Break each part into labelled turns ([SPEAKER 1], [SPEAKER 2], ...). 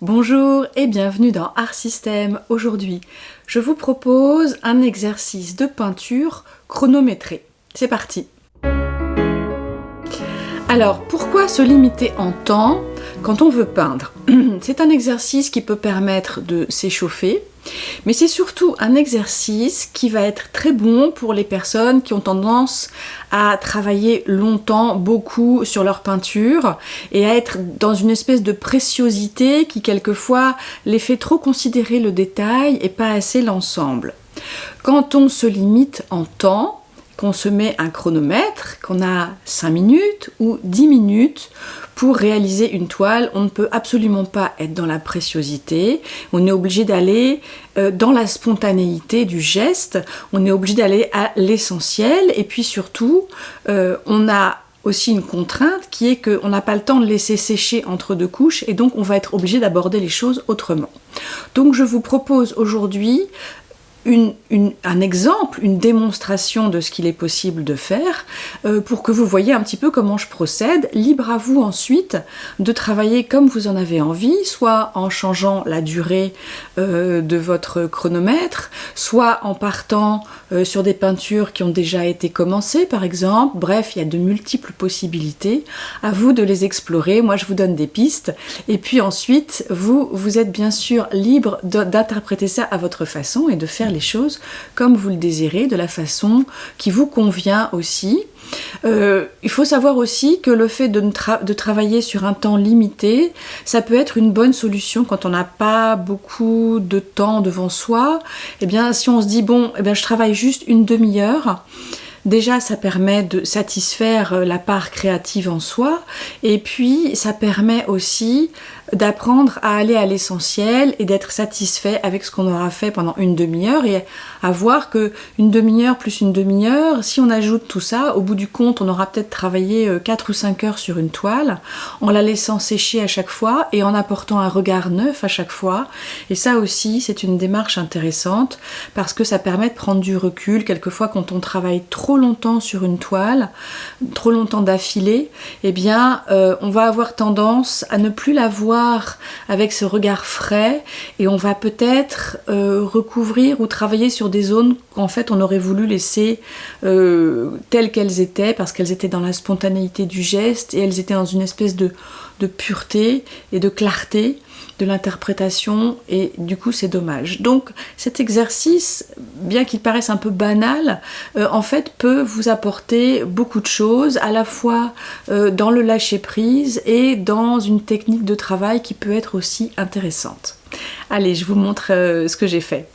[SPEAKER 1] Bonjour et bienvenue dans Art System. Aujourd'hui, je vous propose un exercice de peinture chronométré. C'est parti! Alors, pourquoi se limiter en temps quand on veut peindre? C'est un exercice qui peut permettre de s'échauffer, mais c'est surtout un exercice qui va être très bon pour les personnes qui ont tendance à travailler longtemps, beaucoup sur leur peinture et à être dans une espèce de préciosité qui quelquefois les fait trop considérer le détail et pas assez l'ensemble. Quand on se limite en temps, qu'on se met un chronomètre, qu'on a 5 minutes ou 10 minutes pour réaliser une toile, on ne peut absolument pas être dans la préciosité, on est obligé d'aller dans la spontanéité du geste, on est obligé d'aller à l'essentiel, et puis surtout, on a aussi une contrainte qui est qu'on n'a pas le temps de laisser sécher entre deux couches, et donc on va être obligé d'aborder les choses autrement. Donc je vous propose aujourd'hui un exemple, une démonstration de ce qu'il est possible de faire pour que vous voyez un petit peu comment je procède. Libre à vous ensuite de travailler comme vous en avez envie, soit en changeant la durée de votre chronomètre, soit en partant sur des peintures qui ont déjà été commencées par exemple. Bref, il y a de multiples possibilités. À vous de les explorer. Moi, je vous donne des pistes. Et puis ensuite, vous êtes bien sûr libre d'interpréter ça à votre façon et de faire les choses comme vous le désirez, de la façon qui vous convient aussi. Il faut savoir aussi que le fait de travailler sur un temps limité, ça peut être une bonne solution quand on n'a pas beaucoup de temps devant soi. Eh bien, si on se dit, bon, eh bien, je travaille juste une demi-heure, déjà, ça permet de satisfaire la part créative en soi, et puis ça permet aussi d'apprendre à aller à l'essentiel et d'être satisfait avec ce qu'on aura fait pendant une demi-heure et à voir que une demi-heure plus une demi-heure, si on ajoute tout ça, au bout du compte, on aura peut-être travaillé 4 ou 5 heures sur une toile en la laissant sécher à chaque fois et en apportant un regard neuf à chaque fois. Et ça aussi, c'est une démarche intéressante parce que ça permet de prendre du recul. Quelquefois, quand on travaille trop longtemps sur une toile, trop longtemps d'affilée, eh bien, on va avoir tendance à ne plus la voir avec ce regard frais et on va peut-être recouvrir ou travailler sur des zones qu'en fait on aurait voulu laisser telles qu'elles étaient parce qu'elles étaient dans la spontanéité du geste et elles étaient dans une espèce de pureté et de clarté de l'interprétation et du coup c'est dommage. Donc cet exercice, bien qu'il paraisse un peu banal, en fait peut vous apporter beaucoup de choses, à la fois dans le lâcher-prise et dans une technique de travail qui peut être aussi intéressante. Allez, je vous montre ce que j'ai fait.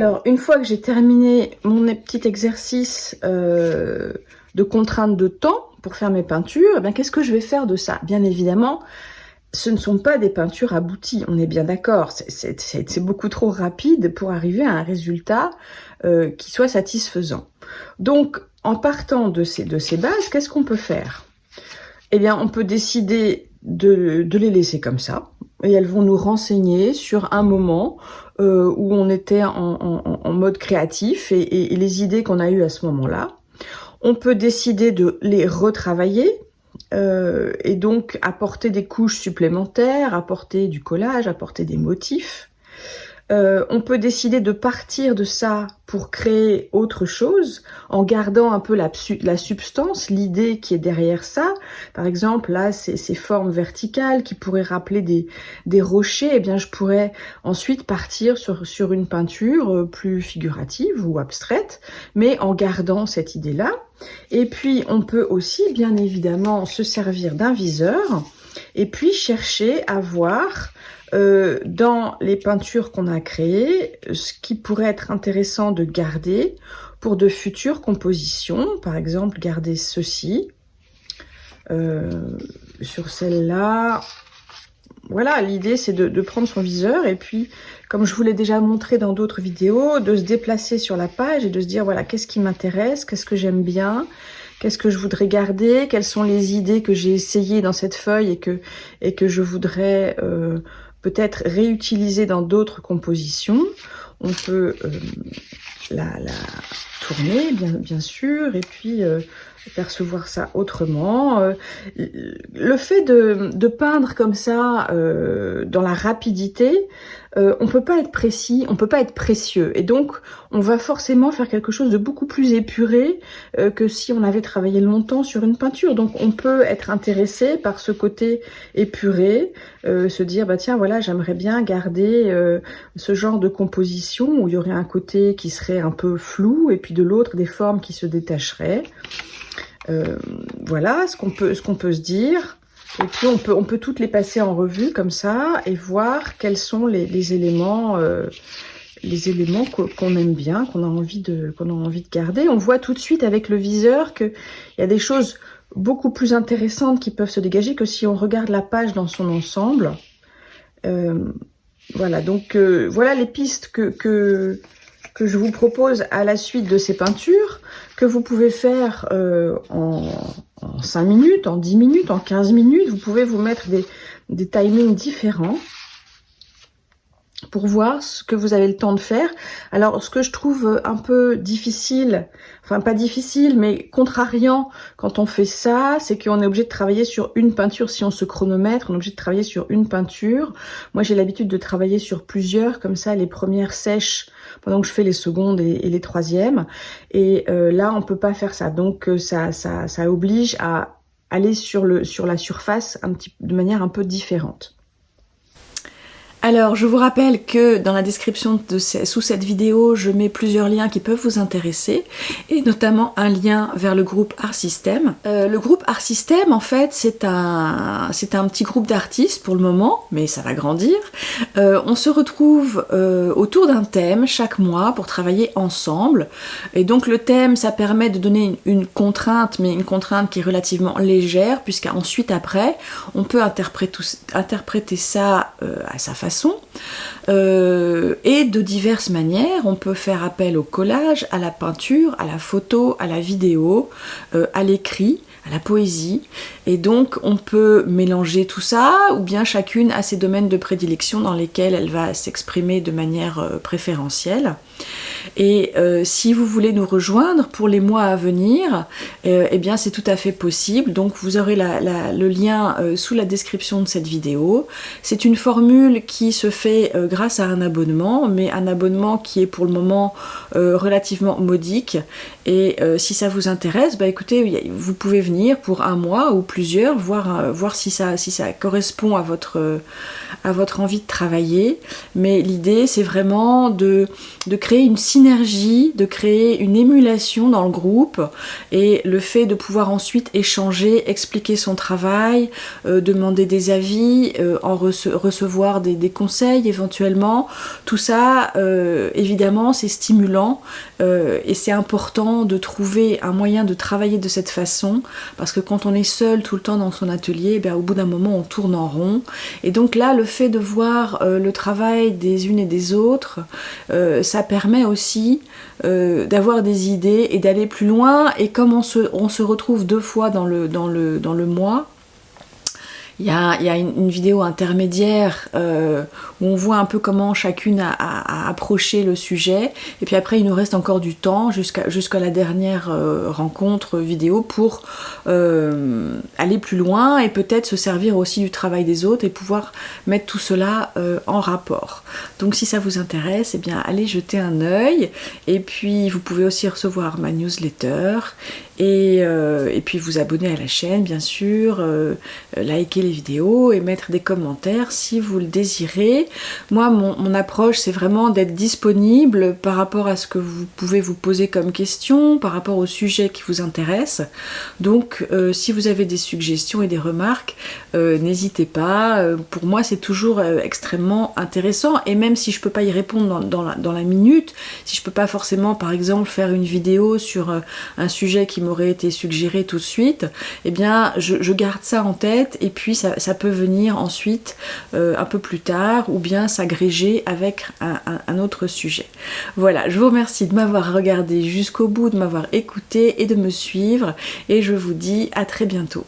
[SPEAKER 1] Alors, une fois que j'ai terminé mon petit exercice de contrainte de temps pour faire mes peintures, eh bien, qu'est-ce que je vais faire de ça? Bien évidemment, ce ne sont pas des peintures abouties, on est bien d'accord. C'est beaucoup trop rapide pour arriver à un résultat qui soit satisfaisant. Donc, en partant de ces bases, qu'est-ce qu'on peut faire? Eh bien, on peut décider de les laisser comme ça, et elles vont nous renseigner sur un moment où on était en mode créatif et les idées qu'on a eues à ce moment-là. On peut décider de les retravailler et donc apporter des couches supplémentaires, apporter du collage, apporter des motifs. On peut décider de partir de ça pour créer autre chose en gardant un peu la substance, l'idée qui est derrière ça. Par exemple, là, ces formes verticales qui pourraient rappeler des rochers, eh bien, je pourrais ensuite partir sur une peinture plus figurative ou abstraite, mais en gardant cette idée-là. Et puis, on peut aussi, bien évidemment, se servir d'un viseur et puis chercher à voir dans les peintures qu'on a créées, ce qui pourrait être intéressant de garder pour de futures compositions. Par exemple, garder ceci sur celle-là. Voilà, l'idée c'est de prendre son viseur et puis, comme je vous l'ai déjà montré dans d'autres vidéos, de se déplacer sur la page et de se dire, voilà, qu'est-ce qui m'intéresse, qu'est-ce que j'aime bien, qu'est-ce que je voudrais garder, quelles sont les idées que j'ai essayées dans cette feuille et que je voudrais peut-être réutiliser dans d'autres compositions. On peut la tourner, bien sûr, et puis percevoir ça autrement. Le fait de peindre comme ça, dans la rapidité, on peut pas être précis, on peut pas être précieux. Et donc, on va forcément faire quelque chose de beaucoup plus épuré que si on avait travaillé longtemps sur une peinture. Donc, on peut être intéressé par ce côté épuré, se dire, bah tiens, voilà, j'aimerais bien garder ce genre de composition où il y aurait un côté qui serait un peu flou et puis de l'autre, des formes qui se détacheraient. Voilà ce qu'on peut se dire. Et puis on peut toutes les passer en revue comme ça et voir quels sont les éléments qu'on aime bien, qu'on a envie de garder. On voit tout de suite avec le viseur qu'il y a des choses beaucoup plus intéressantes qui peuvent se dégager que si on regarde la page dans son ensemble. Voilà, donc voilà les pistes que je vous propose à la suite de ces peintures, que vous pouvez faire en 5 minutes, en 10 minutes, en 15 minutes. Vous pouvez vous mettre des timings différents pour voir ce que vous avez le temps de faire. Alors, ce que je trouve un peu difficile, enfin pas difficile, mais contrariant quand on fait ça, c'est qu'on est obligé de travailler sur une peinture. Si on se chronomètre, on est obligé de travailler sur une peinture. Moi, j'ai l'habitude de travailler sur plusieurs, comme ça, les premières sèches pendant que je fais les secondes et les troisièmes. Et là, on peut pas faire ça. Donc, ça oblige à aller sur la surface de manière un peu différente. Alors, je vous rappelle que dans la description sous cette vidéo, je mets plusieurs liens qui peuvent vous intéresser, et notamment un lien vers le groupe Art System. Le groupe Art System, en fait, c'est un petit groupe d'artistes pour le moment, mais ça va grandir. On se retrouve autour d'un thème chaque mois pour travailler ensemble. Et donc, le thème, ça permet de donner une contrainte, mais une contrainte qui est relativement légère, puisqu'ensuite, après, on peut interpréter ça à sa façon. Et de diverses manières. On peut faire appel au collage, à la peinture, à la photo, à la vidéo, à l'écrit, à la poésie. Et donc on peut mélanger tout ça, ou bien chacune a ses domaines de prédilection dans lesquels elle va s'exprimer de manière préférentielle. Et si vous voulez nous rejoindre pour les mois à venir, eh bien c'est tout à fait possible. Donc vous aurez le lien sous la description de cette vidéo. C'est une formule qui se fait grâce à un abonnement, mais un abonnement qui est pour le moment relativement modique. Et si ça vous intéresse, bah écoutez, vous pouvez venir pour un mois ou plusieurs, voir si ça correspond à votre envie de travailler. Mais l'idée, c'est vraiment de créer créer une synergie, de créer une émulation dans le groupe, et le fait de pouvoir ensuite échanger, expliquer son travail, demander des avis, recevoir des conseils éventuellement, tout ça évidemment c'est stimulant et c'est important de trouver un moyen de travailler de cette façon, parce que quand on est seul tout le temps dans son atelier, au bout d'un moment on tourne en rond, et donc là le fait de voir le travail des unes et des autres, ça permet aussi d'avoir des idées et d'aller plus loin. Et comme on se retrouve 2 fois dans le mois, il y a une vidéo intermédiaire où on voit un peu comment chacune a approché le sujet, et puis après il nous reste encore du temps jusqu'à la dernière rencontre vidéo pour aller plus loin et peut-être se servir aussi du travail des autres et pouvoir mettre tout cela en rapport. Donc si ça vous intéresse, eh bien allez jeter un œil, et puis vous pouvez aussi recevoir ma newsletter et puis vous abonner à la chaîne bien sûr, liker les vidéos et mettre des commentaires si vous le désirez. Moi mon approche c'est vraiment d'être disponible par rapport à ce que vous pouvez vous poser comme question, par rapport au sujet qui vous intéresse. Donc si vous avez des suggestions et des remarques, n'hésitez pas. Pour moi c'est toujours extrêmement intéressant, et même si je peux pas y répondre dans la minute, si je peux pas forcément par exemple faire une vidéo sur un sujet qui m'aurait été suggéré tout de suite, eh bien je garde ça en tête, et puis ça peut venir ensuite un peu plus tard, ou bien s'agréger avec un autre sujet. Voilà, je vous remercie de m'avoir regardé jusqu'au bout, de m'avoir écouté et de me suivre, et je vous dis à très bientôt.